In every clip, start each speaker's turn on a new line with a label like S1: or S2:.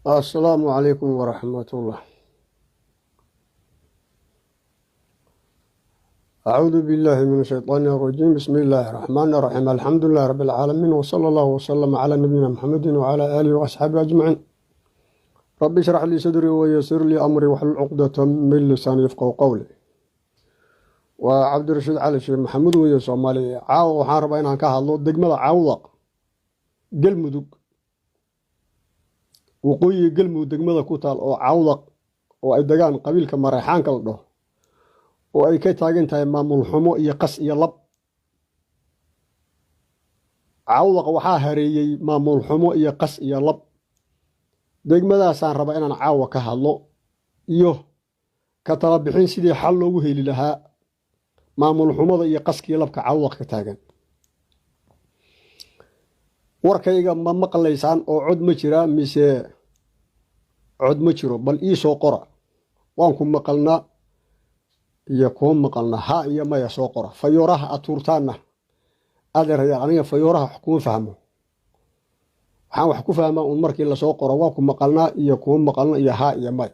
S1: السلام عليكم ورحمة الله. أعوذ بالله من الشيطان الرجيم. بسم الله الرحمن الرحيم. الحمد لله رب العالمين، وصلى الله وسلم على نبينا محمد وعلى آله وأصحابه أجمعين. رب اشرح لي صدري ويسر لي أمري واحلل عقدة من لساني يفقهوا قولي. وعبد الرشيد علي شيخ محمد ويا Soomaali caawa waxaan rabaa inaan ka hadlo degmada Cawdaq Galmudug waqooyi Galmudug degmada ku taal oo Cawdaq oo ay degaan qabiilka Mareexaanka la dhaho oo ay ka taagan tahay maamul xumo iyo qas iyo lab. Cawdaq waxaa hareeyay maamul xumo iyo qas iyo lab. degmadaasaan rabaa inaan caawa ka hadlo iyo ka tala bixin sidii xal loogu heli lahaa maamul xumada iyo qaskii labka Cawdaq ka taagan. warkayga ma maqlaysaan oo cod ma jira mise cod ma jiro? bal ii soo qora, waan ku maqalnaa iyo kuma maqalnaa, ha iyo maya soo qora. fayooraha atuurtaanna adeerayaal, aniga fayooraha wax kuma fahmo. waxaan wax ku fahmaa un markii la soo qoro waan ku maqalnaa iyo kuma maqalna iyo ha iyo maya.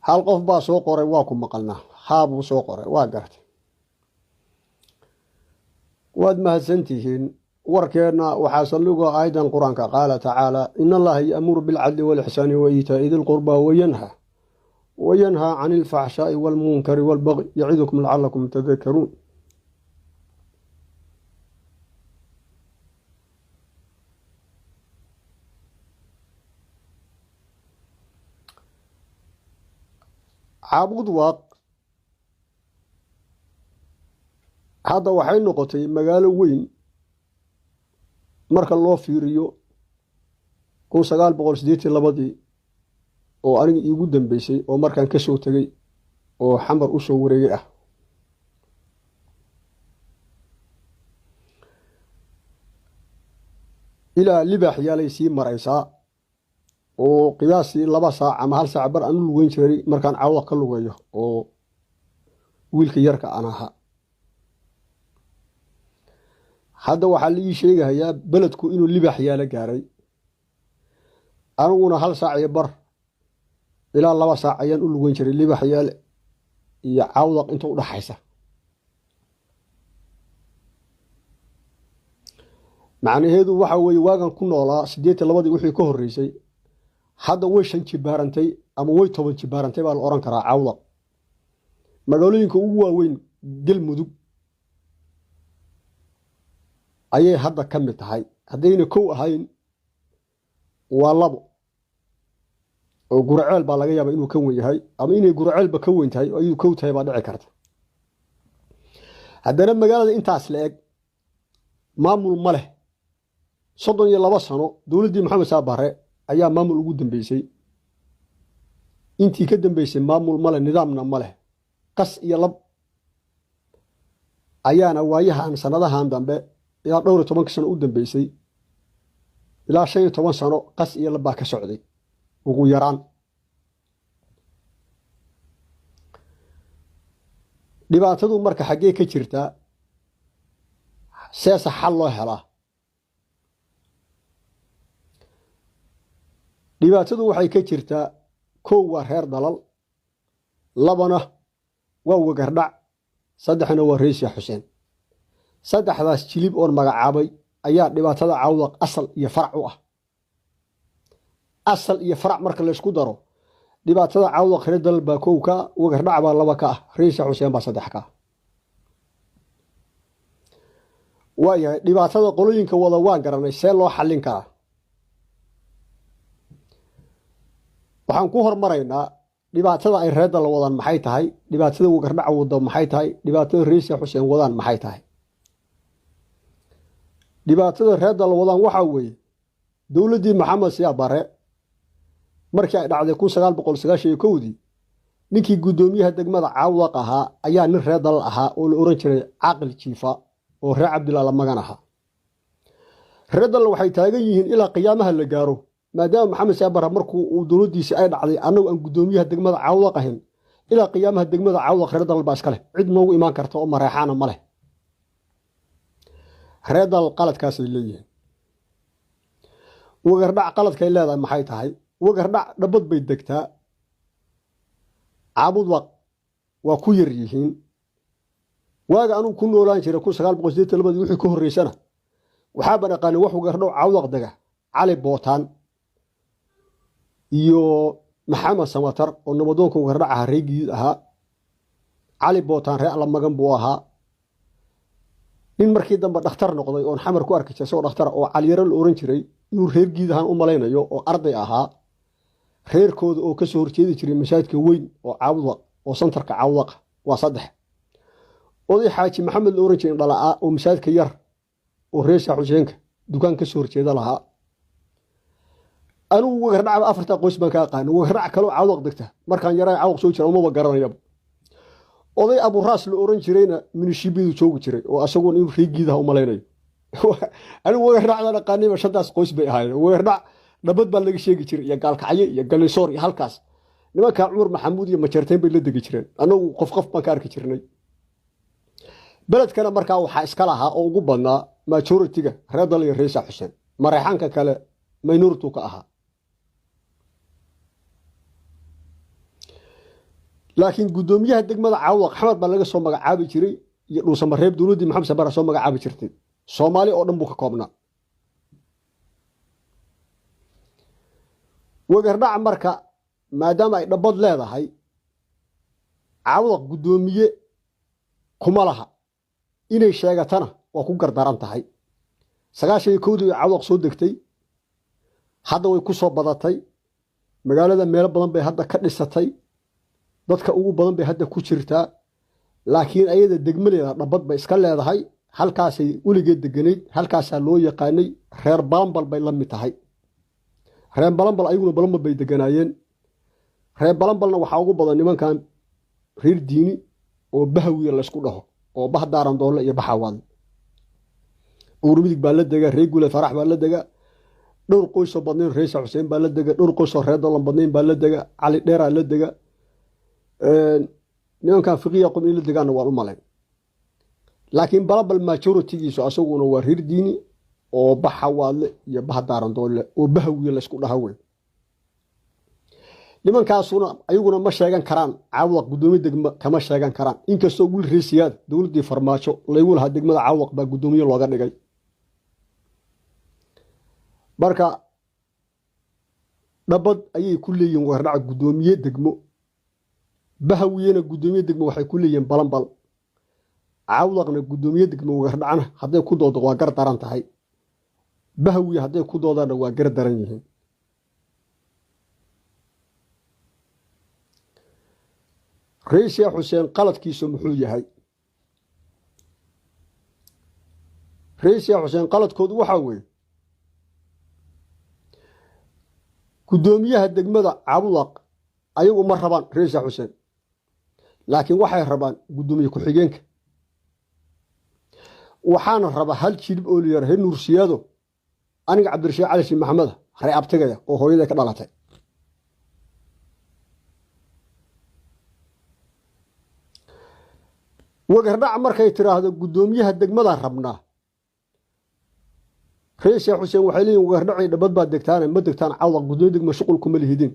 S1: hal qof baa soo qoray waa ku maqalnaa, haa buu soo qoray, waa gartay. waad mahadsantihiin. warkeenna waxaa saldhigoo aayadan qur-aanka qaala tacaala ina allaha ya'muru bilcadli walixsaani wa iitaa'i di lqurbaa wayanhaa cani ilfaxshaa'i waalmunkari waalbagyi yacidukum lacalakum tadakaruun. Cawdaq hadda waxay noqotay magaalo weyn marka loo fiiriyo 1982 oo aniga iigu dambeysay oo markaan ka soo tegay oo xamar u soo wareegay ah. ilaa Libax yaalay sii maraysaa oo qiyaasii 2 saac ama 1 saac bar aan u lugeyn jiray markaan Cawdaq ka lugeeyo oo wiilka yarka aan ahaa. hadda waxaa la ii sheegayaa beledku inuu Libax yaala gaaray. aniguna 1 saac iyo bar ilaa 2 saac ayaan u lugeyn jiray Libax yaale iyo Cawdaq inta u dhaxaysa. macnaheedu waxa weeye waagan ku noolaa 82 wixii ka horeysay hadda way 5 jibaarantay ama way 10 jibaarantay baa la oran karaa. Cawdaq magaalooyinka ugu waaweyn Galmudug ayay hadda ka mid tahay. haddayna kow ahayn waa 2 oo Guraceel baa laga yaabaa inuu ka weyn yahay, ama inay Guraceelba ka weyn tahay oo ayuu kow tahay baa dhici karta. haddana magaalada intaas la eg maamul ma leh. 32 sano dowladdii Maxamed Saabare ayaa maamul ugu dambeysay. intii ka dambeysay maamul ma leh, nidaamna ma leh. qas iyo lab ayaana waayahan sanadahan dambe ilaa 12 sano u dambeysay ilaa 15 sano qas iyo lab baa ka socday ugu yaraan. dhibaatadu marka xaggee ka jirtaa? seesa xal loo helaa? dhibaatadu waxay ka jirtaa kow waa reer dalal, 2na waa wagardhac, 3na waa Reesya Xuseen. 3daas jilib oon magacaabay ayaa dhibaatada Cawdaq asal iyo farac u ah. asal iyo farac marka la isku daro dhibaatada Cawdaq reer dalal baa kow ka, wagardhac baa 2 ka ah, Reesya Xuseen baa 3 ka ah. waayahay dhibaatada qolooyinka wada waan garanay see loo xallin karaa. waxaan ku hormaraynaa dhibaatada ay reer dal wadaan maxay tahay dhibaatada wagardhaca wado maxay tahay dhibaatada reer Sheekh Xuseen wadaan maxay tahay dhibaatada reer dal wadaan waxa weeye dawladdii Maxamed Siyaad Barre markii ay dhacday 1991 ninkii gudoomiyaha degmada Caawdaq ahaa ayaa nin reer dal ahaa oo la oran jiray Caaqil Jiifa oo reer Cabdillah Magan ahaa reer dal waxay taagan yihiin ilaa qiyaamaha la gaaro maadaama Maxamed Siyaad Barre markuu uu dawladdiisa ay dhacday anagu aan gudoomiyaha degmada Caawdaq ahayn ilaa qiyaamaha degmada Caawdaq reer dal baa iska leh cid noogu imaan karta oo mareexana ma leh reer dal qaladkaas ay leeyihiin wagardhac qaladkay leedahay maxay tahay wagardhac dhabad bay degtaa Caabudwaq waa ku yar yihiin waaga anu ku noolaan jiray 1982 wixii ka horeysana waxa baan aqaan wax wagardhac Caawdaq daga Cali Bootaan iyo Maxamed Samatar oo nabadoonka wagardhaca reegiid ahaa Cali Bootaan reer alla magan buu ahaa nin markii dambe dhakhtar noqday oo xamar ku arkay soo dhakhtar oo Cali Yaro la oran jiray inuu reergiid ahaan u malaynayo oo arday ahaa reerkooda oo ka soo horjeedi jiray masaajidka weyn oo Caawdaq oo santarka Caawdaq waa 3 oday xaaji Maxamed la oran jiray dhalaa oo masaajidka yar oo reer Sheekh Xuseenka dukaan ka soo horjeeda lahaa anu wagardhac afarta qoys baan ka aqaan wagardhac kale oo Caawdaq degta markaan yaray Caawdaq soo jira uma garanaya oday Abu Raas la oran jirayna minishibidu joogi jiray oo asagoon inuu reegiidaha u malaynayo anu wagardhacda qaaniba shadaas qoys bay ahaayeen wagardhac dhabad baa laga sheegi jiray iyo gaalkacyo iyo galisoor iyo halkaas nimanka Cumar Maxamuud iyo Majarteen bay la degi jireen anagu qof baan ka arki jirnay beledkana markaa waxa iska lahaa oo ugu badnaa majority-ga reer dal iyo reer Sheekh Xuseen mareexanka kale minority ka ahaa laakiin gudoomiyaha degmada Caawdaq Xamar baa laga soo magacaabi jiray iyo dhuusamareeb dawladdii Maxamed Siyaad Barre soo magacaabi jirtay Soomaali oo dhan buu ka koobnaa wagardhac marka maadaama ay dhabad leedahay Caawdaq gudoomiye kuma laha inay sheegatana waa ku gardaran tahay 91 Caawdaq soo degtay hadda way ku soo badatay magaalada meel badan bay hadda ka dhisatay dadka ugu badan bay hadda ku jirtaa laakiin ayada degmaleeda dhabad bay iska leedahay halkaasay weligeed deganeyd halkaasaa loo yaqaanay reer Balambal bay la mid tahay reer Balambal ayaguna Balambal bay deganaayeen reer Balambalna waxa ugu badan nimankan reer diini oo Bahawiye la isku dhaho oo Bahdaaran Doole iyo Baxawaad urmidig baa la dega reer Guule Farax baa la dega dhowr qoys oo badneen reer Sheekh Xuseen baa la dega dhowr qoys oo reer Dalan badneen baa la dega Cali Dheera la dega nimankan fiqiya qom in la degaana waan u malayn laakiin Balambal majority-giisu asaguna waa reer diini oo Baxawaad iyo Bahdaaran Doole oo Bahawiye la isku dhaho weyn nimankaasuna ayaguna ma sheegan karaan Caawdaq gudoomiye degmo kama sheegan karaan inkastoo wiil reesiyaad dawladdii Farmaajo lagu lahaa degmada Caawdaq baa gudoomiye looga dhigay marka dhabad ayay ku leeyihiin wagardhac gudoomiye degmo Bahawiyena gudoomiye degmo waxay ku leeyihiin Balambal Caawdaqna gudoomiye degmo wagardhacna hadday ku doodo waa gar daran tahay Bahawiye hadday ku doodana waa gar daran yihiin reer Sheekh Xuseen qaladkiisu muxuu yahay reer Sheekh Xuseen qaladkoodu waxa weeye gudoomiyaha degmada Caawdaq ayagu ma rabaan reer Sheekh Xuseen laakiin waxay rabaan gudoomiye ku xigeenka waxaana raba hal jilib oo leeyahay reer Nuursiyaado aniga Cabdirashiid Cali Shiin Maxamed reer abtigaya oo hooyada ka dhalatay wagardhac markay tiraahdo gudoomiyaha degmada rabnaa reer Sheekh Xuseen waxay leeyihiin wagardhacay dhabad baa degtaan ma degtaan Caawdaq gudoomiye degmo shuqul kuma lihidin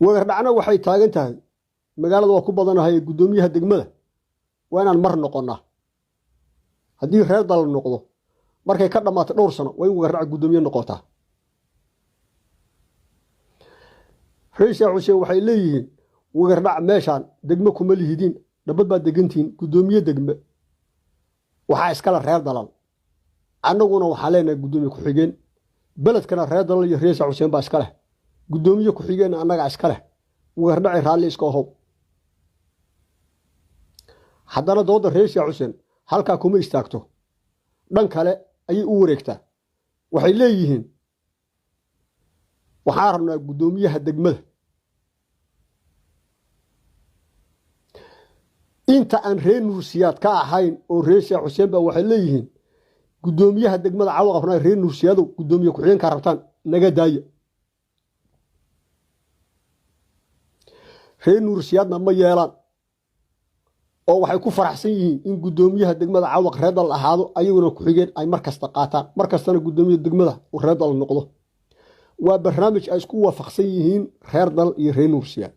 S1: wagardhacna waxay taagan tahay magaalada waa ku badanahay gudoomiyaha degmada waa inaan mar noqonnaa haddii reer dal noqdo markay ka dhamaato dhowr sano waa in wagardhac gudoomiye noqotaa reer Sheekh Xuseen waxay leeyihiin wagardhac meeshaan degmo kuma lihidin dhabad baa degantiin gudoomiye degme waxaa iskala reer dalal annaguna waxaan leenahay guddoomiye ku-xigeen beledkana reer dalal iyo reer Sheekh Xuseen baa iska leh guddoomiye ku-xigeen annaga iska leh wagardhaci raalli iska ahow haddana dooda reer Sheekh Xuseen halkaa kuma istaagto dhan kale ayay u wareegtaa waxay leeyihiin waxaan rabnaa guddoomiyaha degmada inta aan reer Nuursiyaad ka ahayn oo reer Sheekh Xuseen baa waxay leeyihiin guddoomiyaha degmada caawa qabnaa reer Nuursiyaado guddoomiye ku-xigeenka rabtaan naga daaya reer Nuursiyaadna ma yeelaan oo waxay ku faraxsan yihiin in guddoomiyaha degmada caawa reer dal ahaado ayaguna ku-xigeen ay markasta qaataan markastana guddoomiyaha degmada uu reer dal noqdo waa barnaamij ay isku waafaqsan yihiin reer dal iyo reer Nuursiyaad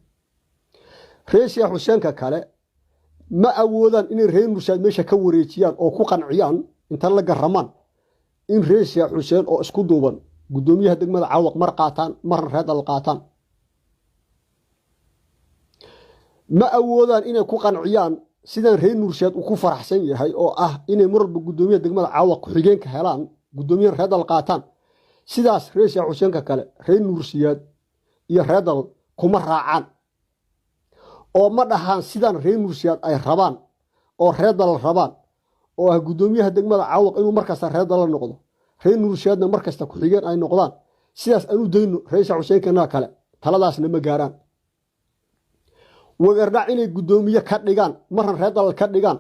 S1: reer Sheekh Xuseenka kale ma awoodaan inay reer Nuursiyaad meesha ka wareejiyaan oo ku qanciyaan inta la garamaan in reer Sheekh Xuseen oo isku duuban guddoomiyaha degmada caawaq mar qaataan marna reer dal qaataan ma awoodaan inay ku qanciyaan sidaan reer Nuursiyaad uu ku faraxsan yahay oo ah inay marba guddoomiyaha degmada caawaq ku-xigeenka helaan guddoomiyaha reer dal qaataan sidaas reer Sheekh Xuseenka kale reer Nuursiyaad iyo reer dal kuma raacaan oo ma dhahaan sidaan reer Nuursiyaad ay rabaan oo reer dal rabaan oo ah guddoomiyaha degmada caawaq inuu markasta reer dal noqdo reer Nuursiyaadna markasta ku-xigeen ay noqdaan sidaas aanu dayno reer Sheekh Xuseenkana kale taladaasna ma gaaraan wagardhac inay guddoomiye ka dhigaan marna reer dal ka dhigaan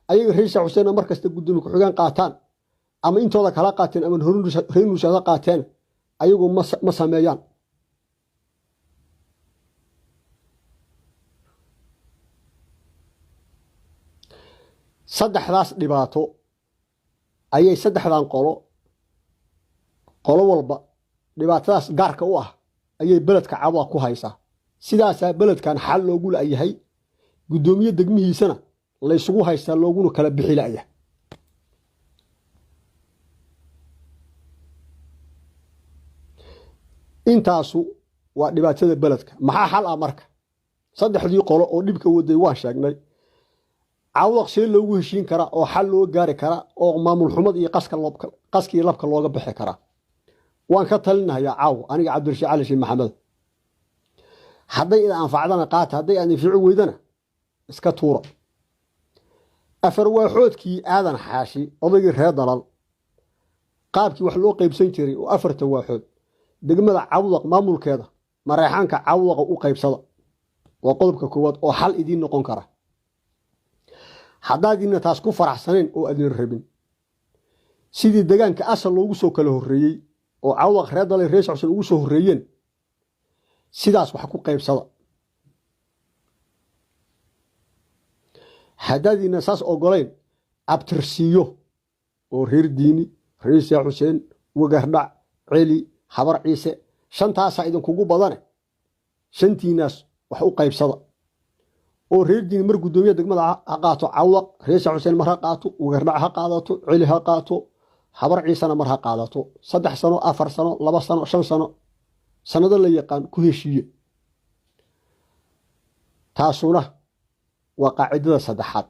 S1: ayaga reer Sheekh Xuseenna markasta guddoomiye ku-xigeen qaataan ama intooda kala qaateen ama reer Nuursiyaad qaateen ayagu ma sameeyaan saddexdaas dhibaato ayay saddexdan qolo walba dhibaatadaas gaarka u ah ayay beledka caawa ku haysaa sidaasaa beledkan xal loogu la'yahay guddoomiye degmihiisana laysugu haystaa looguna kala bixi la'yahay intaasu waa dhibaatada beledka maxaa xal ah marka saddexdii qolo oo dhibka waday waan sheegnay caawaq see loogu heshiin karaa oo xal loo gaari karaa oo maamul xumad iyo qaskii labka looga bixi karaa waan ka talinayaa caaw aniga cabdirashiid cali sheekh maxamed hadday ida anfacdana qaata hadday aan anfici weydana iska tuura afar waaxoodkii aadan xaashi odaygii reer dalal qaabkii wax loo qaybsan jiray oo afarta waaxood degmada cawdaq maamulkeeda mareexaanka cawdaqa u qaybsada waa qodobka koowaad oo xal idiin noqon kara haddaadina taas ku faraxsaneen oo adin rabin sidii deegaanka asal loogu soo kala horreeyey oo cawdaq reer dalay reer Sheekh Xuseen ugu soo horreeyeen sidaas wax ku qaybsada haddaadina saas ogoleen abtirsiyo oo reer diini reer Sheekh Xuseen wagardhac celi habar ciise shantaasa idinkugu badane shantiinaas wax u qaybsada oo reer diini mar guddoomiyaha degmada ha qaato cawdaq reer Sheekh Xuseen mar ha qaato wagardhac ha qaadato celi ha qaato habar ciisana mar ha qaadato 3 sano 4 sano 2 sano 5 sano sanado la yaqaan ku heshiiye taasuna waa qaacidada saddexaad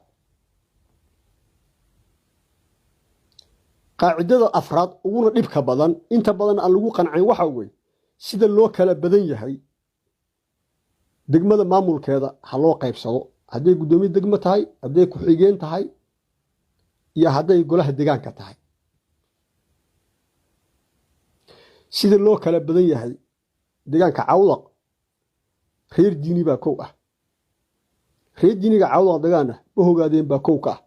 S1: qaacidada afraad uguna dhibka badan inta badan aan lagu qancin waxa weeye sida loo kala badan yahay degmada maamulkeeda ha loo qaybsado hadday guddoomiye degmo tahay hadday ku-xigeen tahay iyo hadday golaha deegaanka tahay sida loo kala badan yahay deegaanka cawdaq reer diini baa kow ah reer diiniga cawdaq deegaana ma hogaadeen baa kow ka ah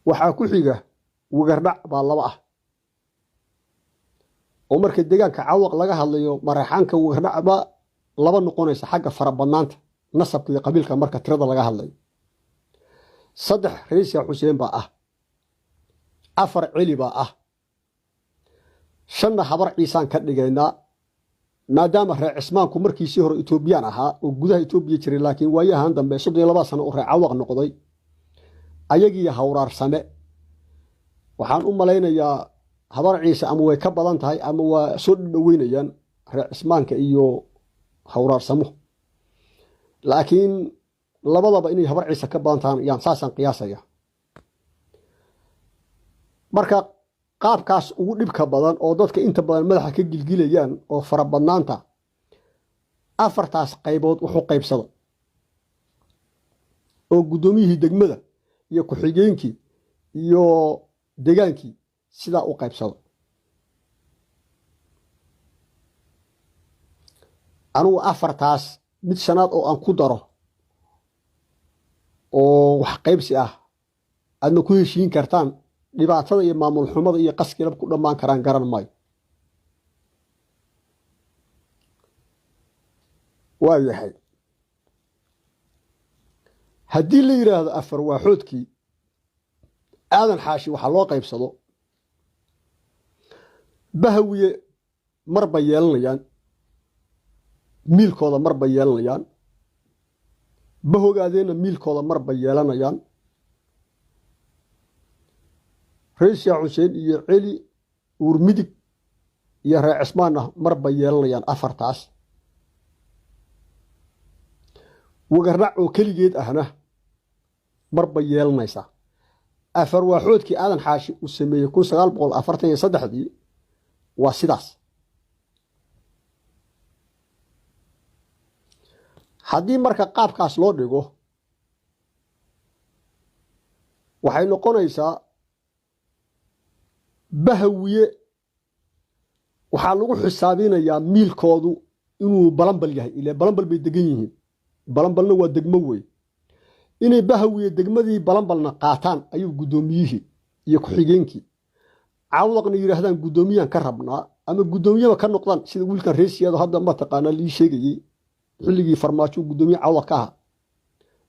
S1: waxaa ku xiga wagardhac baa laba ah oo marka deegaanka cawdaq laga hadlayo mareexaanka wagardhac baa laba noqonaysa xagga farabadnaanta nasabka iyo qabiilka marka tirada laga hadlayo 3 reer Sheekh Xuseen baa ah 4 celi baa ah 5 habar ciisaan ka dhigaynaa maadaama reer cismaanku markiisii hore Itoobiyaan ahaa oo gudaha Itoobiya jiray laakiin waayahan dambe 32 sano oo reer cawdaq noqday ayagii hawraarsame waxaan u malaynayaa habar ciise ama way ka badan tahay ama waa soo dhaweynayaan reer cismaanka iyo hawraarsamo laakiin labadaba inay habar ciise ka badan tahay yaan saasan qiyaasaya marka qaabkaas ugu dhibka badan oo dadka inta badan madaxa ka gilgilayaan oo farabadnaanta afartaas qaybood wuxuu qaybsada oo guddoomiyihii degmada iyo ku-xigeenkii iyo degaankii sidaa u qaybsada anugu afartaas mid shanaad oo aan ku daro oo wax qaybsi ah aadna ku heshiin kartaan dhibaatada iyo maamul xumada iyo qaskilab ku dhammaan karaan garan maayo waa yahay haddii la yidhaahdo afar waaxoodkii aadan xaashi waxaa loo qaybsado bahawiye marba yeelanayaan miilkooda marba yeelanayaan bahogaadeena miilkooda marba yeelanayaan reer sheekh xuseen iyo celi uur midig iyo reer cismaanna marba yeelanayaan afartaas wagarnac oo keligeed ahna marba yeelanaysa afar waaxoodkii aadan xaashi uu sameeyey 1943 waa sidaas haddii marka qaabkaas loo dhigo waxay noqonaysaa bahawiye waxaa lagu xisaabinayaa miilkoodu inuu balanbal yahay ilaa balanbal bay degan yihiin balanbalna waa degmo wey inay bahawiye degmadii balanbalna qaataan ayuu guddoomiyihii iyo ku-xigeenkii cawdaqna yidhaahdaan guddoomiyaan ka rabnaa ama guddoomiyaba ka noqdaan sida wiilkan reesiyaado hadda mataqaanaa lii sheegayey xilligii farmaajo guddoomiye cawdaq ka aha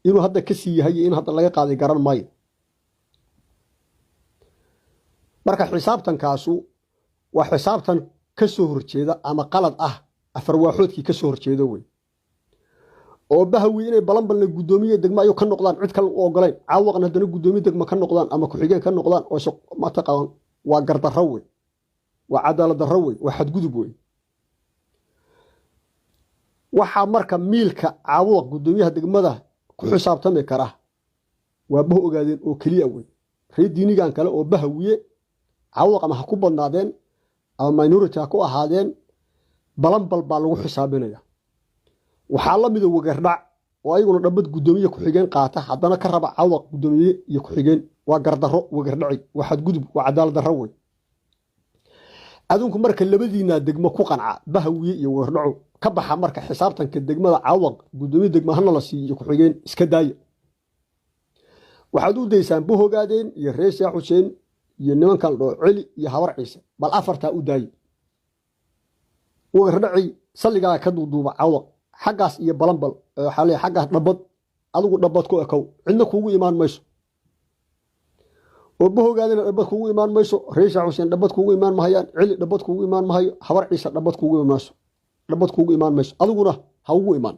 S1: inuu hadda ka sii yahay in hadda laga qaaday garan maayo marka xisaabtankaasu waa xisaabtan ka soo horjeeda ama qalad ah afar waaxoodkii ka soo horjeeda wey oo bahawi inay balanbalna guddoomiye degmo ayuu ka noqdaan cid kale u ogolayn cawdaqna haddana guddoomiye degmo ka noqdaan ama ku-xigeen ka noqdaan oo mataqaan waa gardarro wey waa cadaalad darro wey waa xadgudub wey waxaa marka miilka cawdaq guddoomiyaha degmada ku xisaabtami kara waa bah ogaadeen oo keliya wey reer diinigan kale oo bahawiye cawdaq ama ha ku badnaadeen ama minority ha ku ahaadeen balanbal baa lagu xisaabinaya waxaa la mida wagardhac oo ayaguna dhabbad guddoomiye ku-xigeen qaata haddana ka raba cawdaq guddoomiye iyo ku-xigeen waa gardarro wagardhaci waa xadgudub waa cadaalad darro wey adunku marka labadiinaa degmo ku qanca bahawiye iyo wagardhaco ka baxa marka xisaabtanka degmada cawdaq guddoomiye degmo hana la siiyo ku-xigeen iska daaya waxaad u daysaan bahogaadeen iyo reer sheekh xuseen iyo nimankan dhoo celi iyo habar ciise bal afartaa u daaye wagardhaci salligaaga ka duuduuba cawdaq xaggaas iyo balanbal waxaa leeyahay xaggaas dhabbad adigu dhabbad ku ekow cidna kuugu imaan mayso oo bahogaadina dhabbad kuugu imaan mayso reer sheekh xuseen dhabbad kuugu imaan mahayaan celi dhabbad kuugu imaan mahayo habar ciise dhabbad kuugu imaan mayso adiguna ha ugu imaan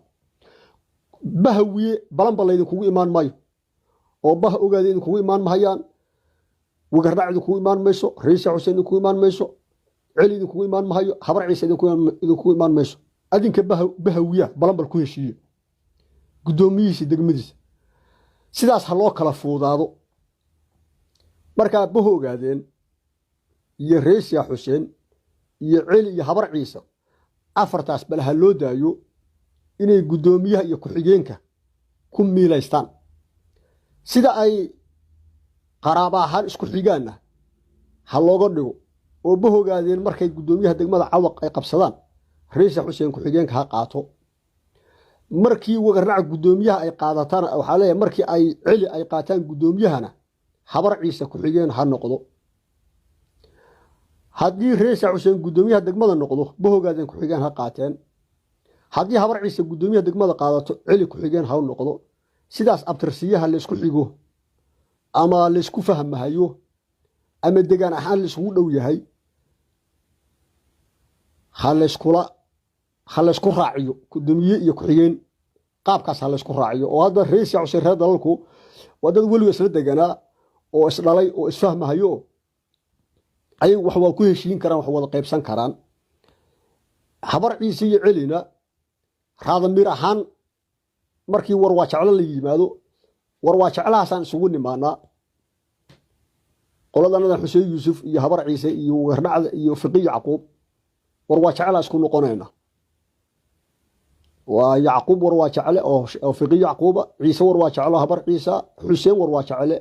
S1: bahawiye balanbal laydinkugu imaan maayo oo bah ogaada idinkugu imaan mahayaan wagardhac idinkugu imaan mayso reer sheekh xuseen idinkugu imaan mayso celi idinkugu imaan mahayo habar ciise idinkugu imaan mayso adinka bahawiya balanbal ku heshiiye guddoomiyihiisa degmadiisa sidaas ha loo kala fuudaado markaa baho ogaadeen iyo reer sheekh xuseen iyo celi iyo habar ciise afartaas bal ha loo daayo inay guddoomiyaha iyo ku-xigeenka ku miilaystaan sida ay qaraaba ahaan isku xigaanna ha looga dhigo oo bahogaadeen markay guddoomiyaha degmada cawdaq ay qabsadaan reer sheekh xuseen ku-xigeenka ha qaato markii wagardhaca guddoomiyaha ay qaadataan waxaa leeyahay markii ay celi ay qaataan guddoomiyahana habar ciise ku-xigeen ha noqdo haddii reer sheekh xuseen guddoomiyaha degmada noqdo bahogaadeen ku-xigeen ha qaateen haddii habar ciise guddoomiyaha degmada qaadato celi ku-xigeen ha noqdo sidaas abtirsiyaha laysku xigo ama laysku fahmahayo ama degaan ahaan layskugu dhow yahay ha laysku raaciyo guddoomiye iyo ku-xigeen qaabkaas ha laysku raaciyo oo hadda reer sheekh xuseen reer dalalku waa dad weliga isla deganaa oo isdhalay oo isfahmahayo ayagu wax waa ku heshiin karaan wax wada qaybsan karaan habar ciise iyo celina raadamir ahaan markii warwaajeclo la yimaado warwaajeclahaasaan isugu nimaanaa qoladanada Xuseen Yuusuf iyo Habar Ciise iyo Wardhacda iyo Fiqi Yacquub war waa jecel isku noqonayna waa Yacquub war waa jecel oo Fiqi Yacquub Ciise war waa jecel Habar Ciise Xuseen war waa jecel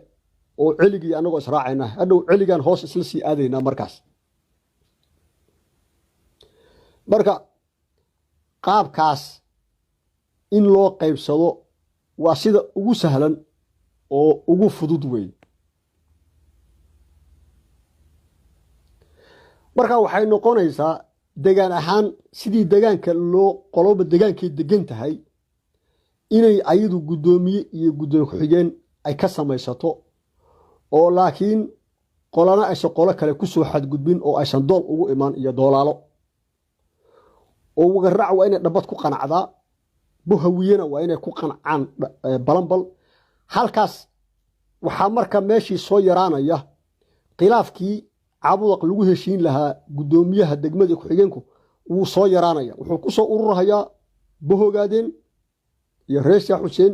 S1: oo ciligii anagoo israacayna hadhow ciligan hoos isla sii aadayna markaas marka qaabkaas in loo qaybsado waa sida ugu sahlan oo ugu fudud weyn marka waxay noqonaysaa degaan ahaan sidii degaanka loo qoloba degaankay degan tahay inay ayadu gudoomiye iyo gudoomiye ku-xigeen ay ka samaysato oo laakiin qolana aysan qolo kale ku soo xadgudbin oo aysan dool ugu imaan iyo doolaalo oo Wagarraac waa inay dhabad ku qanacdaa Buhawiyana waa inay ku qancaan balanbal halkaas waxaa marka meeshii soo yaraanaya khilaafkii Cabudaq lagu heshiin lahaa gudoomiyaha degmada ku-xigeenku wuu soo yaraanaya wuxuu ku soo ururayaa Bohogaadeen iyo Rees Xuseen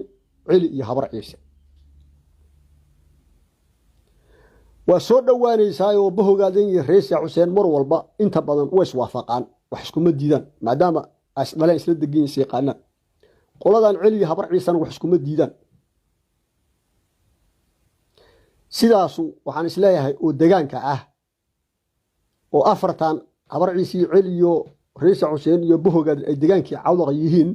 S1: Cili iyo Habar Ciise waa soo dhawaanaysaa oo Bohogaadeen iyo Rees Xuseen mar walba inta badan way iswaafaqaan wax isku ma diidaan maadaama ay dhaleen isla degan yaqaanaan qoladan Cili iyo Habar Ciise wax isku ma diidaan sidaas waxaan isleeyahay oo degaanka ah oo afartan Habar Ciise iyo Cili iyo Rees Xuseen iyo Bohogaadeen ay degaankii Cabudaq yihiin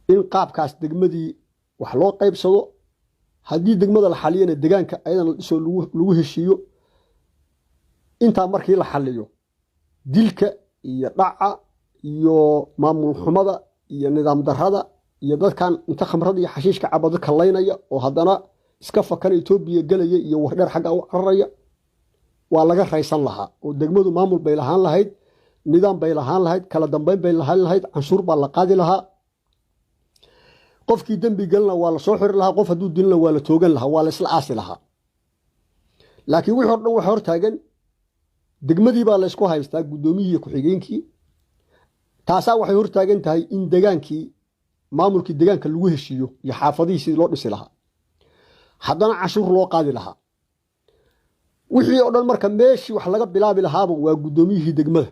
S1: in qaabkaas degmadii wax loo qaybsado haddii degmada la xaliyana degaanka ayadana isoo lagu heshiiyo inta markii la xaliyo dilka iyo dhaca iyo maamul xumada iyo nidaam darrada iyo dadkan inta khamrada iyo xashiishka cabada kaleynaya oo haddana iska fakana Itoobiya galaya iyo wardheer xagga u cararaya waa laga raysan lahaa oo degmadu maamul bay lahaan lahayd nidaam bay lahaan lahayd kala dambeyn bay lahaan lahayd canshuur baa la qaadi lahaa qofkii dambi galna waa la soo xiri lahaa qof hadduu dilna waa la toogan lahaa waa la isla aasi lahaa laakiin wixii hor dhan waxa hor taagan degmadii baa la isku haystaa gudoomiyihii ku-xigeenkii taasaa waxay hor taagan tahay in degaankii maamulkii degaanka lagu heshiiyo iyo xaafadihii sidii loo dhisi lahaa haddana canshuur loo qaadi lahaa wixii oo dhan marka meeshii wax laga bilaabi lahaaba waa gudoomiyihii degmada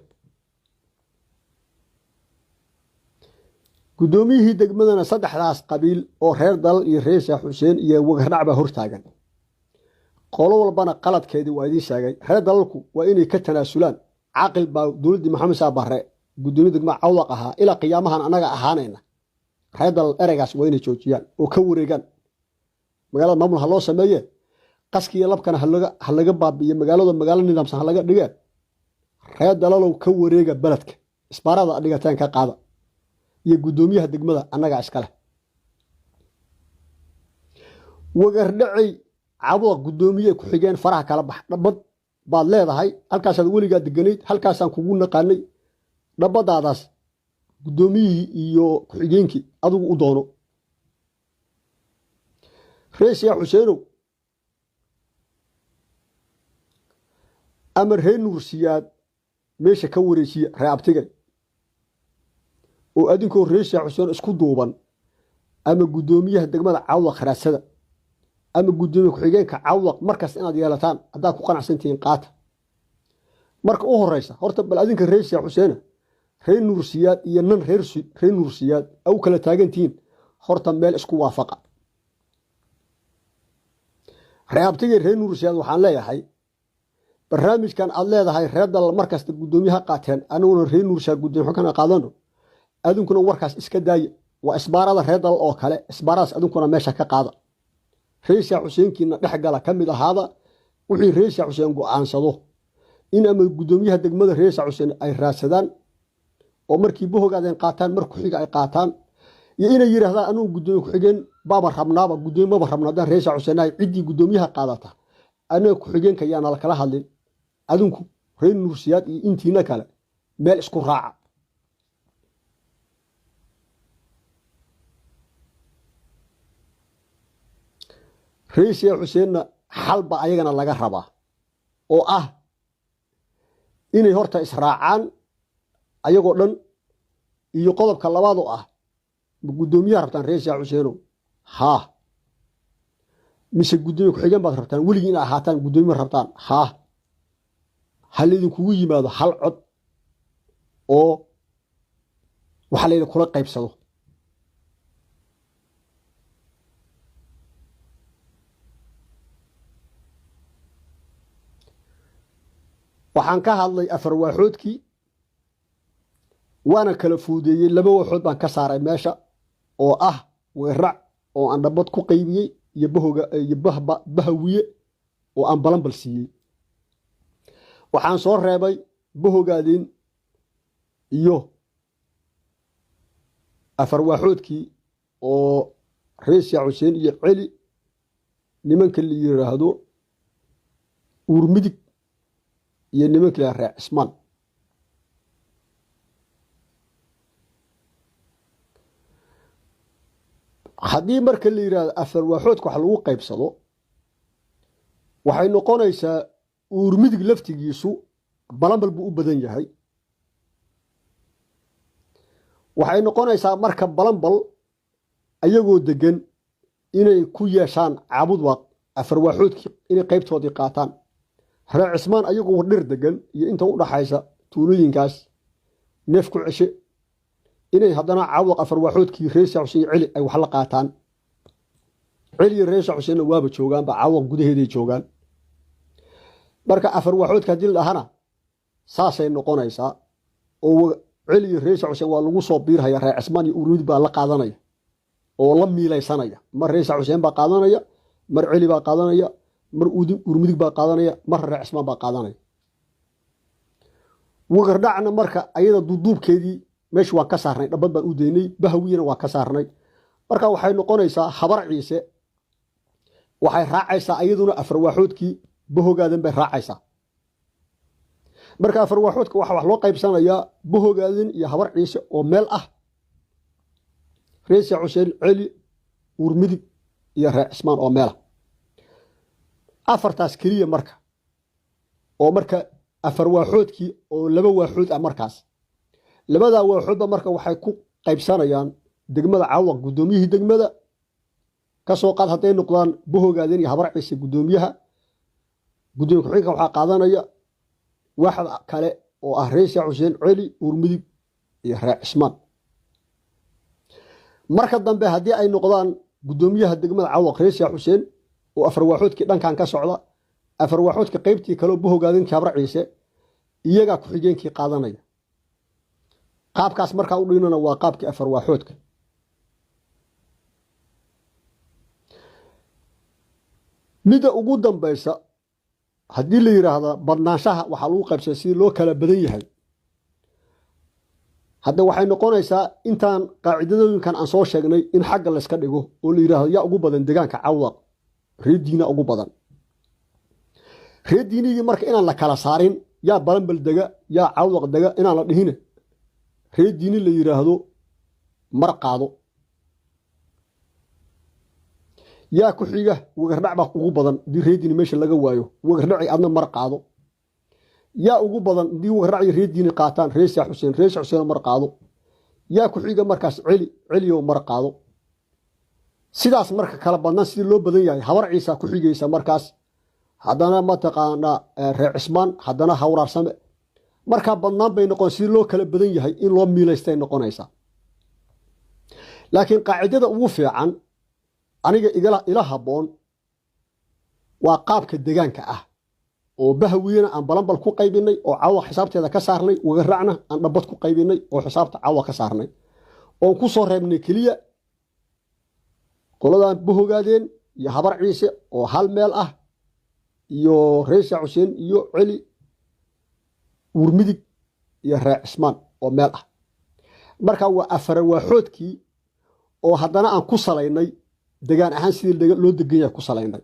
S1: gudoomiyihii degmadana saddexdaas qabiil oo reer Dalal iyo Rees Xuseen iyo Wagarraac baa hor taagan qolo walbana qaladkeedii waa idin sheegay reer Dalalku waa inay ka tanaasulaan caaqil baa dawladda Maxamed Saabare gudoomiye degmada Cabudaq ahaa ilaa qiyaamahan anaga ahaanayna reer Dalal ereygaas waa inay joojiyaan oo ka wareegaan magaalada maamul ha loo sameeyay qaskiya labkana ha laga baabiyo magaalo nidaamsan ha laga dhigay reer Dalalow ka wareega baladka isbaarada dhigataan ka qaada iyo gudoomiyaha degmada anaga iska leh Wagardhacay Cabudaq gudoomiye ku-xigeen faraha kala bax dhabad baad leedahay halkaas aad weligaa deganayd halkaasaan kugu naqaanay dhabadaadaas gudoomiyihii iyo ku-xigeenkii adigu u doono Rees Xuseenow amar Nuur Siyaad meesha ka wareejiya raabtigay oo adinkoo Rees Xuseen isku duuban ama gudoomiyaha degmada Cabudaq kharaasada ama gudoomiye ku-xigeenka Cabudaq markaas inaad yeelataan hadaa ku qanacsantiin qaata marka u horeysa horta bal adinka Rees Xuseen reer Nuur Siyaad iyo nan reer Nuur Siyaad aw kala taagantiin horta meel isku waafaqa raabtigay reer Nuur Siyaad waxaan leeyahay barnaamijkan aad leedahay reer Dalal markaas gudoomiyaha qaateen anaguna reer Nuur Siyaad gudoomiye xogana qaadano adinkuna warkaas iska daaya waa isbaarada reer Dalal oo kale isbaaradas adinkuna meesha ka qaada Rees Xuseenkiina dhex gala kamid ahaada wixii Rees Xuseen go'aansado in ama gudoomiyaha degmada Rees Xuseen ay raadsadaan oo markii Bohogaadeen qaataan markuu xiga ay qaataan iyo inay yiraahdaan anuu gudoomiye ku-xigeen baaba rabnaaba gudoomiye ma rabnaa Rees Xuseen ay cidii gudoomiyaha qaadata anaga ku-xigeenka yaana la kala hadlin adinku reer Nuur Siyaad iyo intiina kale meel isku raaca Rees Xuseenna xalba ayagana laga rabaa oo ah inay horta israacaan ayagoo dhan iyo qodobka labaad oo ah gudoomiyaha rabtaan Rees Xuseenow ha mise gudoomiye ku-xigeen baad rabtaan weligii inaad ahaataan gudoomiye rabtaan haa hal idinkugu yimaado hal cod oo waxa layidhi kula qaybsado waxaan ka hadlay afar waaxoodkii waana kala fuudeeyey laba waaxood baan ka saaray meesha oo ah weerac oo aan dhabad ku qaybiyey iyo bahawiye oo aan balanbal siiyey waxaan soo reebay bahogaadin iyo afar waaxoodkii oo reesya xuseen iyo celi nimanka la yiraahdo uurmidig iyo nimanka la raac ismaan haddii marka la yiraahdo afar waaxoodka wax lagu qaybsado waxay noqonaysaa uurmidig laftigiisu balanbal buu u badan yahay waxay noqonaysaa marka balanbal ayagoo degan inay ku yeeshaan caabudwaaq afar waaxoodkii inay qaybtoodii qaataan raac cismaan ayagoo dhir degan iyo inta u dhaxaysa tuulooyinkaas neef ku ceshe inay haddana caabudwaaq afar waaxoodkii reesha xuseen celi ay wax la qaataan celi reesha xuseenna waaba joogaanba caabudwaaq gudaheeday joogaan marka afar waaxoodka haddii la dhahana saasay noqonaysaa oo celi reesha xuseen waa lagu soo biirhaya raac cismaan iyo uurmidig baa la qaadanaya oo la miilaysanaya mar reesha xuseen baa qaadanaya mar celi baa qaadanaya mar uurmidig baa qaadanaya mar raac cismaan baa qaadanaya wagardhacna marka ayada duuduubkeedii meesha waan ka saarnay dhabad baan u daynay bahawiyana waa ka saarnay marka waxay noqonaysaa habar ciise waxay raacaysaa ayaduna afar waaxoodkii bahogaadan bay raacaysaa marka afar waaxoodka waxa wax loo qaybsanayaa bahogaadan iyo habar ciise oo meel ah reesya xuseen celi uurmidig iyo raac cismaan oo meela afartaas keliya marka oo marka afar waaxoodkii oo laba waaxood ah markaas labadaa waaxoodba marka waxay ku qaybsanayaan degmada caawaq guddoomiyihii degmada ka soo qaad hadday noqdaan bahogaadan iyo habar ciise guddoomiyaha gudoomiye ku-xigeenka waxaa qaadanaya waaxda kale oo ah reesya xuseen celi uurmidig iyo raac cismaan marka dambe haddii ay noqdaan guddoomiyaha degmada caawaq reesya xuseen oo afar waaxoodkii dhankan ka socda afar waaxoodka qaybtii kaleo bahogaadanki habar ciise iyagaa ku-xigeenkii qaadanaya qaabkaas markaa u dhignana waa qaabkii afar waaxoodka midda ugu dambaysa haddii la yiraahdo badnaanshaha waxaa lagu qaybsada sidii loo kala badan yahay hadda waxay noqonaysaa intaan qaacidadooyinkan aan soo sheegnay in xagga layska dhigo oo la yiraahdo yaa ugu badan deegaanka caawaq reer diina ugu badan reer diinigii marka inaan la kala saarin yaa balanbal dega yaa caawaq dega inaan la dhihine reer diini la yiraahdo mar qaado yaa ku xiga wagardhac baa ugu badan hadii reer diini meesha laga waayo wagardhaci adna mar qaado yaa ugu badan hadii wagardhaci reer diini qaataan reesya xuseen mar qaado yaa ku xiga markaas celiyo mar qaado sidaas marka kala badnaan sidii loo badan yahay habar ciisa ku xigaysa markaas haddana mataqaanaa reer cismaan haddana hawraarsame markaa badnaan bay noqon sidii loo kala badan yahay in loo miilaystay noqonaysaa laakiin qaacidada ugu fiican aniga ila habboon waa qaabka deegaanka ah oo bahawiyana aan balanbal ku qaybinay oo caawaq xisaabteeda ka saarnay wagaracna aan dhabad ku qaybinay oo xisaabta caawaq ka saarnay oon ku soo reebnay keliya qoladan bahogaadeen iyo habar ciise oo hal meel ah iyo reesya xuseen iyo celi uurmidig iyo raac cismaan oo meel ah marka waa afar waaxoodkii oo haddana aan ku salaynay degaan ahaan sidii loo degan yahay ku salaynay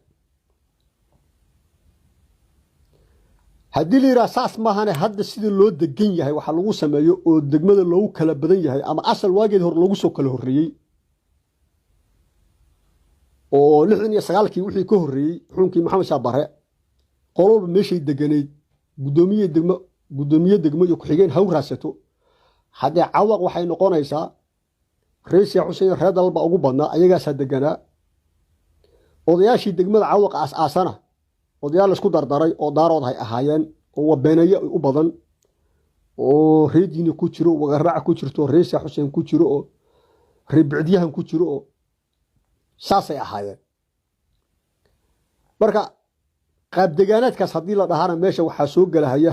S1: haddii la yidhaha saas maahane hadda sidii loo degan yahay waxa lagu sameeyo oo degmada loogu kala badan yahay ama asal waageed hor loogu soo kala horreeyey oo 69kii wixii ka horreeyey xukunkii maxamed shaabare qololba meeshay deganayd guddoomiye degmo iyo ku-xigeen haw raasato haddee caawaq waxay noqonaysaa reesya xuseen reer dalba ugu badnaa ayagaasaa deganaa odayaashii degmada cawaq aas-aasana odayaal la isku dardaray oo daarood hay ahaayeen oo wabeenaye u badan oo reediina ku jiro wagaraaca ku jirto reesa xuseen ku jiro oo reebicdiyahan ku jiro oo saasay ahaayeen marka qaab deegaanaadkaas haddii la dhahana meesha waxaa soo gelahaya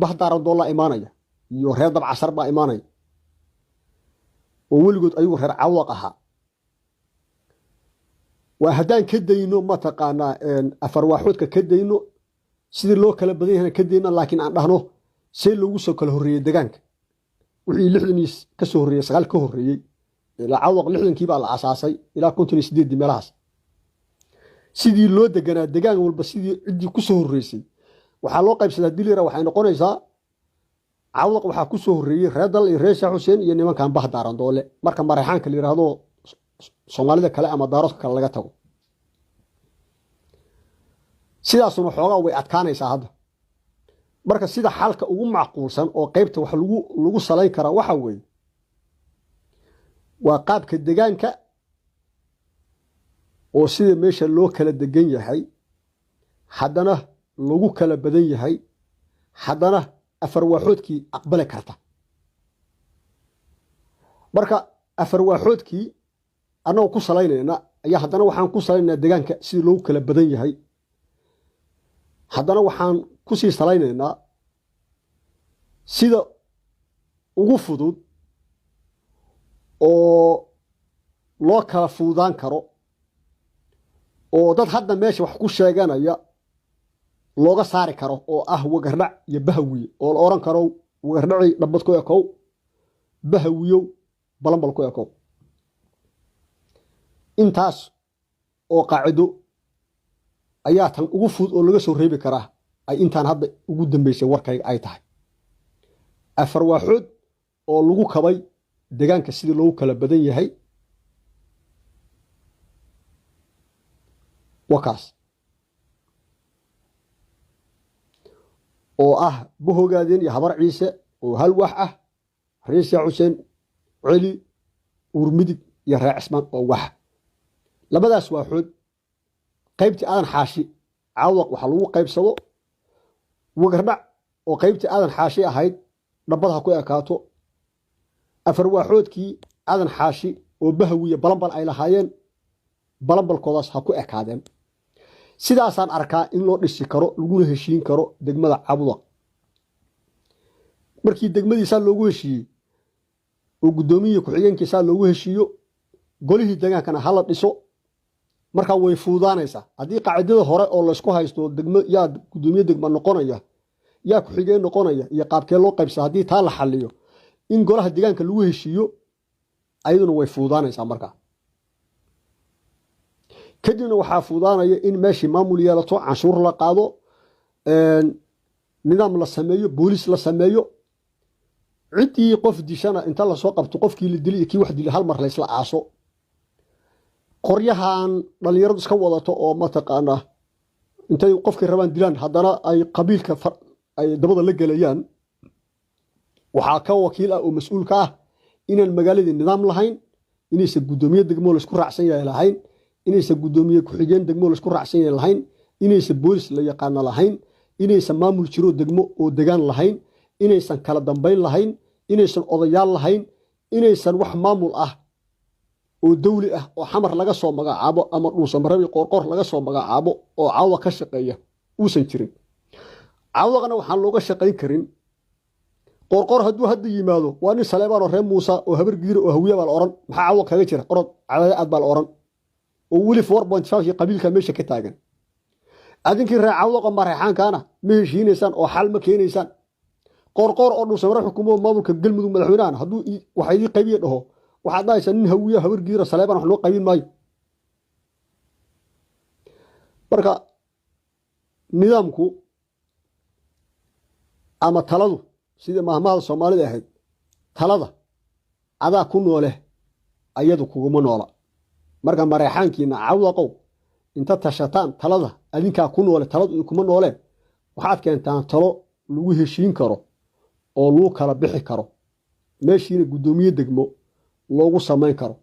S1: bahdaarandool la imaanaya iyo reer dabcasar baa imaanaya oo weligood ayagu reer cawaq ahaa waa haddaan ka dayno mataqaanaa afarwaaxoodka ka dayno sidii loo kala badan yahana ka dayno laakiin aan dhahno see loogu soo kala horreeyey degaanka wixii 60 ka soo horreeyey 9 ka horreeyey ilaa cawaq 60kii baa la asaasay ilaa 58 meelahaas sidii loo deganaa degaan walba sidii cidii ku soo horreysay waxaa loo qaybsadaa dilira waxay noqonaysaa cawaq waxaa ku soo horreeyey reer dal iyo reer xuseen iyo nimankan bahdaaran doole marka mareexaanka la yiraahdo Soomaalida kale ama daaroodka kale laga tago sidaasuna xoogaa way adkaanaysaa hadda marka sida xalka ugu macquulsan oo qaybta wax lagu salayn kara waxa weeye waa qaabka deegaanka oo sida meesha loo kala degan yahay haddana lagu kala badan yahay haddana afarwaaxoodkii aqbali karta marka afarwaaxoodkii annagu ku salaynayna ayaa haddana waxaan ku salaynaynaa deegaanka sidii loogu kala badan yahay haddana waxaan ku sii salaynaynaa sida ugu fudud oo loo kala fududaan karo oo dad hadda meesha wax ku sheeganaya looga saari karo oo ah wagardhac iyo bahawiye oo la oran karo wagardhacii dhabbad ku ekow bahawiyow balanbal ku ekow intaas oo qaacido ayaa tan ugu fudud oo laga soo reebi karaa ay intaan hadda ugu dambeysay warkayga ay tahay afarwaaxood oo lagu kabay deegaanka sidii loogu kala badan yahay wakaas oo ah buhogaadeen iyo habar ciise oo hal wax ah reesa xuseen celi urmidig iyo reer cismaan oo wax labadaas waaxood qaybtii aadan xaashi cawaq waxa lagu qaybsado wagardhac oo qaybtii aadan xaashi ahayd dhabbadaha ku ekaato afarwaaxoodkii aadan xaashi oo bahawiye balanbal ay lahaayeen balanbalkoodaas ha ku ekaadeen sidaasaan arkaa in loo dhisi karo laguna heshiin karo degmada cawaq markii degmadiisaa loogu heshiiyey oo guddoomiye ku-xigeenkiisaa loogu heshiiyo golihii degaankana hala dhiso markaa way fuudaanaysaa haddii qaacidada hore oo laysku haysto degmo yaa guddoomiye degma noqonaya yaa ku-xigeen noqonaya iyo qaabkee loo qaybsa haddii taa la xaliyo in golaha deegaanka lagu heshiiyo ayaduna way fuudaanaysaa markaa kadibna waxaa fuudaanaya in meeshii maamul yeelato canshuur la qaado nidaam la sameeyo booliis la sameeyo ciddii qof dishana inta lasoo qabto qofkii la dilay iyo kii wax dilay hal mar laysla aaso qoryahan dhalinyaradu iska wadato oo mataqaanaa intay qofkii rabaan dilaan haddana ay qabiilka ay dabada la gelayaan waxaa ka wakiil ah oo mas-uul ka ah inaan magaaladii nidaam lahayn inaysan guddoomiye degmo laysku raacsan yahay lahayn inaysan guddoomiye ku-xigeen degmo laysku raacsan yahay lahayn inaysan boolis la yaqaano lahayn inaysan maamul jiro degmo oo degaan lahayn inaysan kala dambayn lahayn inaysan odayaal lahayn inaysan wax maamul ah oo dawli ah oo xamar laga soo magacaabo ama dhuusamareeb qoorqoor laga soo magacaabo oo cawaq ka shaqeeya uusan jirin cawaqna waxaan looga shaqayn karin qoorqoor hadduu hadda yimaado waa nin saleebaan oo reer muusa oo habar gidir oo hawiye baa la oran maxaa cawaq kaga jira orod cadaade aad baa la oran oo weli 4.5 qabiilka meesha ka taagan adinkii reer cawaqa mareexaankaana ma heshiinaysaan oo xal ma keenaysaan qoorqoor oo dhuusamareeb xukuumo maamulka galmudug madaxweynaha hadduu waxa idii qaybiye dhaho waxaad dhahaysaa nin hawiye habar giira saleebaan wax loo qaybin maayo marka nidaamku ama taladu sida mahmaada Soomaalida ahayd talada adaa ku noole ayadu kuguma noola marka mareexaankiina cawaqow inta tashataan talada adinkaa ku noole taladu kuma noole waxaad keentaan talo lagu heshiin karo oo lagu kala bixi karo meeshiina guddoomiye degmo loogu samayn karo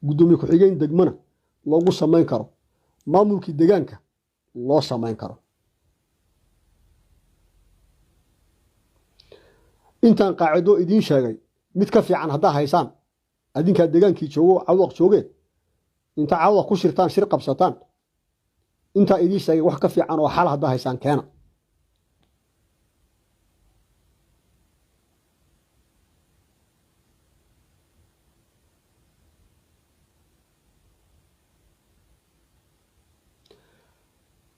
S1: guddoomiye ku-xigeen degmana loogu samayn karo maamulkii deegaanka loo samayn karo. intaan qaacido idiin sheegay mid ka fiican haddaa haysaan adinkaa deegaankii joogo cawdaq joogeen inta cawdaq ku shirtaan shir qabsataan intaa idiin sheegay wax ka fiican oo xal haddaa haysaan keena.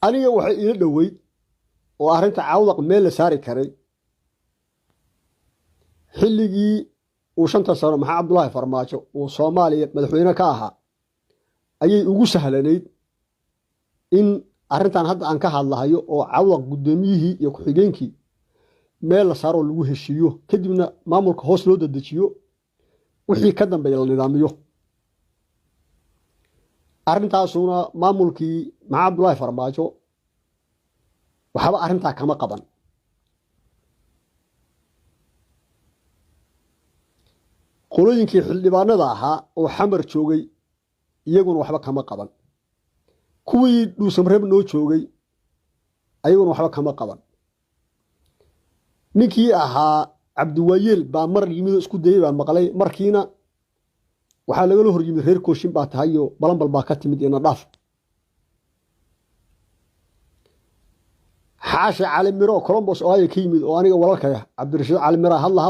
S1: aniga waxay ila dhoweyd oo arrinta cawdaq meel la saari karay xilligii uu 5 sano maxaa Cabdullaahi Farmaajo uu Soomaaliya madaxweyne ka ahaa ayay ugu sahlanayd in arrintan hadda aan ka hadlahayo oo cawdaq gudoomiyihii iyo ku-xigeenkii meel la saaro lagu heshiiyo kadibna maamulka hoos loo dedejiyo wixii ka dambeeyay la nidaamiyo. arrintaasuna maamulkii maxaa Cabdullaahi Farmaajo waxba arrintaa kama qaban. qolooyinkii xildhibaanada ahaa oo xamar joogay iyaguna waxba kama qaban. kuwii dhuusamreeb noo joogay ayaguna waxba kama qaban. ninkii ahaa Cabdiwaayeel baa mar yimid isku dayay baan maqlay markiina waxaa lagala hor yimid reer kooshin baa tahay iyo balanbal baa ka timid ina dhaaf. xaashi cali miro Columbus oo ay ka yimid oo aniga walaalkay Cabdirashiid cali miro hadda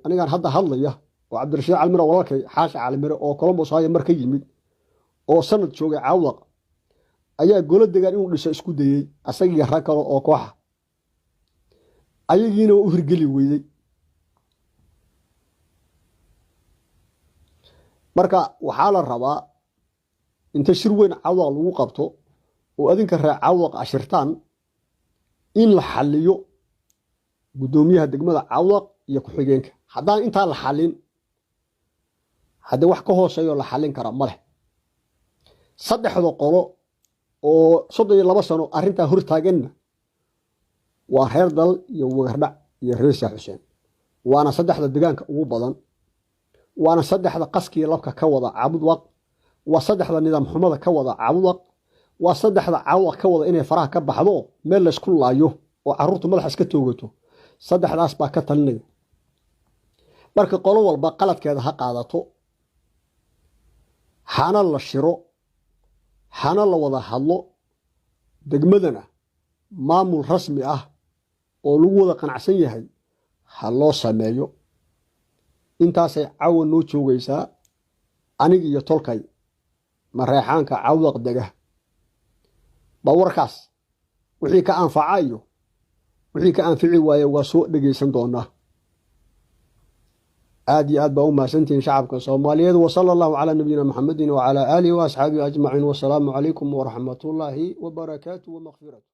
S1: aniga hadda hadlaya oo Cabdirashiid cali miro walaalkay xaashi cali miro oo Columbus ay mar ka yimid oo sanad joogay cawdaq ayaa golo deegaan inuu dhiso isku dayay asagii rag kale oo kooxa ayagiina u hirgeli weeyay. marka waxaa la rabaa inta shir weyn cawdaq lagu qabto oo adinka raac cawdaq ashirtaan in la xalliyo gudoomiyaha degmada cawdaq iyo ku-xigeenka. haddaan intaa la xallin hadda wax ka hooseeyo la xallin kara ma leh. saddexda qolo oo 32 sano arrintaa hor taaganna waa reer dal iyo wagardhac iyo reer Sheekh Xuseen waana saddexda deegaanka ugu badan waana saddexda qaskii labka ka wada cawdaq waa saddexda nidaam xumada ka wada cawdaq waa saddexda cawdaq ka wada inay faraha ka baxdo meel la isku laayo oo carruurtu madaxa iska toogato saddexdaas baa ka talinaya. marka qolo walba qaladkeeda ha qaadato hana la shiro hana la wada hadlo degmadana maamul rasmi ah oo lagu wada qanacsan yahay ha loo sameeyo. intaasay caawa noo joogaysaa aniga iyo tolkay mareexaanka cawdaq dega bawarkaas wixii ka anfacayo wixii ka anfici waaye waa soo dhageysan doonaa. aad iyo aad baa u mahadsantihiin shacabka Soomaaliyeed wa sallallahu ala nabiyina Muhammadin wa ala alihi wa ashabihi ajma'in wa salaamu alaykum wa rahmatullahi wa barakatuh wa maghfiratuh.